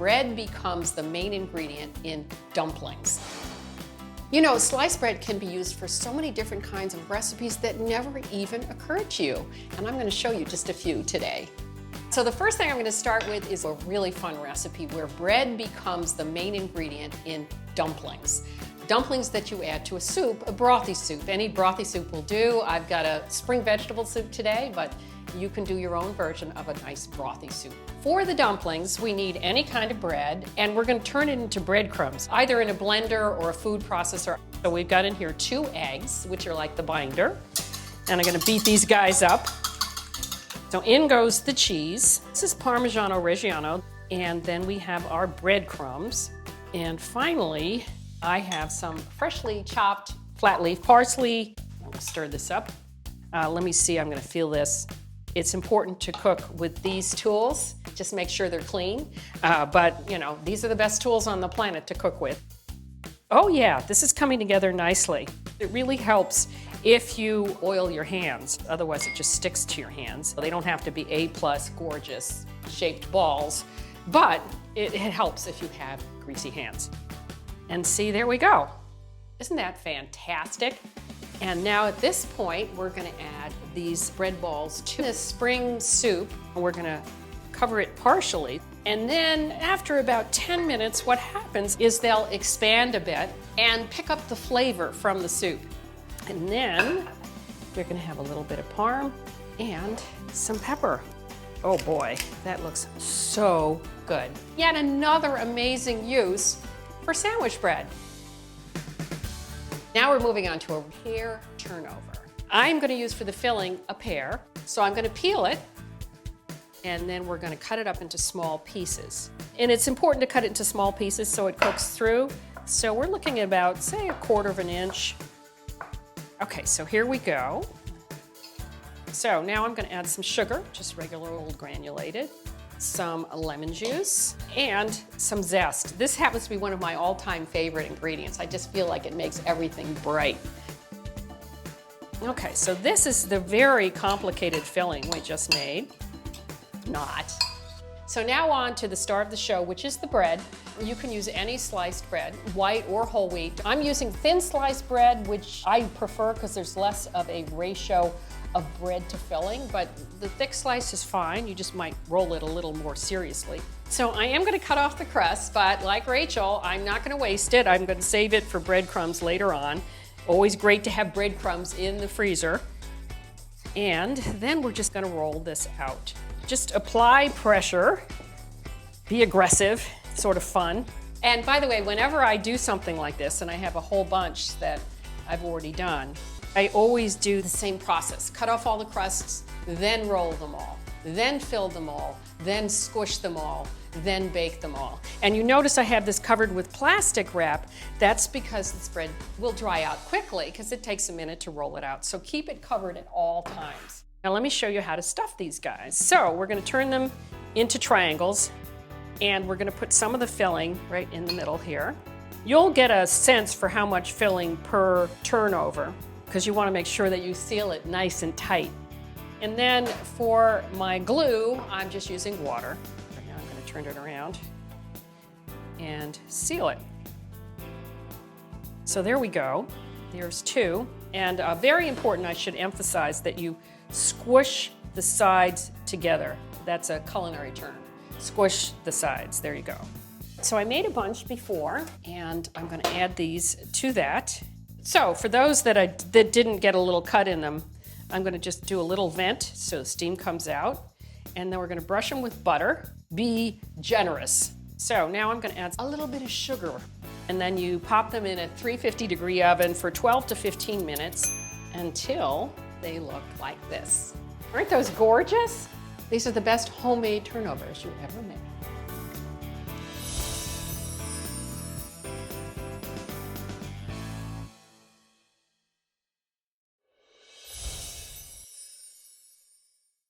bread becomes the main ingredient in dumplings. You know, sliced bread can be used for so many different kinds of recipes that never even occurred to you. And I'm going to show you just a few today. So the first thing I'm going to start with is a really fun recipe where bread becomes the main ingredient in dumplings. Dumplings that you add to a soup, a brothy soup. Any brothy soup will do. I've got a spring vegetable soup today, but you can do your own version of a nice brothy soup. For the dumplings, we need any kind of bread, and we're going to turn it into breadcrumbs, either in a blender or a food processor. So we've got in here 2 eggs, which are like the binder, and I'm going to beat these guys up. So in goes the cheese. This is Parmigiano Reggiano, and then we have our breadcrumbs. And finally, I have some freshly chopped flat leaf parsley. I'm going to stir this up. Let me see, I'm going to feel this. It's important to cook with these tools. Just make sure they're clean. But, you know, these are the best tools on the planet to cook with. Oh yeah, this is coming together nicely. It really helps if you oil your hands. Otherwise, it just sticks to your hands. They don't have to be A+ gorgeous shaped balls, but it helps if you have greasy hands. And see, there we go. Isn't that fantastic? And now at this point, we're gonna add these bread balls to this spring soup. We're gonna cover it partially. And then after about 10 minutes, what happens is they'll expand a bit and pick up the flavor from the soup. And then you're gonna have a little bit of parm and some pepper. Oh boy, that looks so good. Yet another amazing use for sandwich bread. Now we're moving on to a pear turnover. I'm going to use for the filling a pear, so I'm going to peel it, and then we're going to cut it up into small pieces. And it's important to cut it into small pieces so it cooks through. So we're looking at about, say, 1/4 inch. Okay, so here we go. So now I'm going to add some sugar, just regular old granulated, some lemon juice, and some zest. This happens to be one of my all-time favorite ingredients. I just feel like it makes everything bright. Okay, so this is the very complicated filling we just made. Not. So now on to the star of the show, which is the bread. You can use any sliced bread, white or whole wheat. I'm using thin sliced bread, which I prefer because there's less of a ratio of bread to filling, but the thick slice is fine. You just might roll it a little more seriously. So I am going to cut off the crust, but like Rachel, I'm not going to waste it. I'm going to save it for breadcrumbs later on. Always great to have breadcrumbs in the freezer. And then we're just going to roll this out. Just apply pressure, be aggressive, sort of fun. And by the way, whenever I do something like this, and I have a whole bunch that I've already done, I always do the same process. Cut off all the crusts, then roll them all, then fill them all, then squish them all, then bake them all. And you notice I have this covered with plastic wrap. That's because this bread will dry out quickly because it takes a minute to roll it out. So keep it covered at all times. Now let me show you how to stuff these guys. So we're gonna turn them into triangles, and we're gonna put some of the filling right in the middle here. You'll get a sense for how much filling per turnover, because you want to make sure that you seal it nice and tight. And then for my glue, I'm just using water. Right now I'm going to turn it around and seal it. So there we go. There's 2. And very important, I should emphasize that you squish the sides together. That's a culinary term. Squish the sides. There you go. So I made a bunch before, and I'm going to add these to that. So for those that didn't get a little cut in them, I'm going to just do a little vent so the steam comes out. And then we're going to brush them with butter. Be generous. So now I'm going to add a little bit of sugar. And then you pop them in a 350-degree oven for 12 to 15 minutes until they look like this. Aren't those gorgeous? These are the best homemade turnovers you ever made.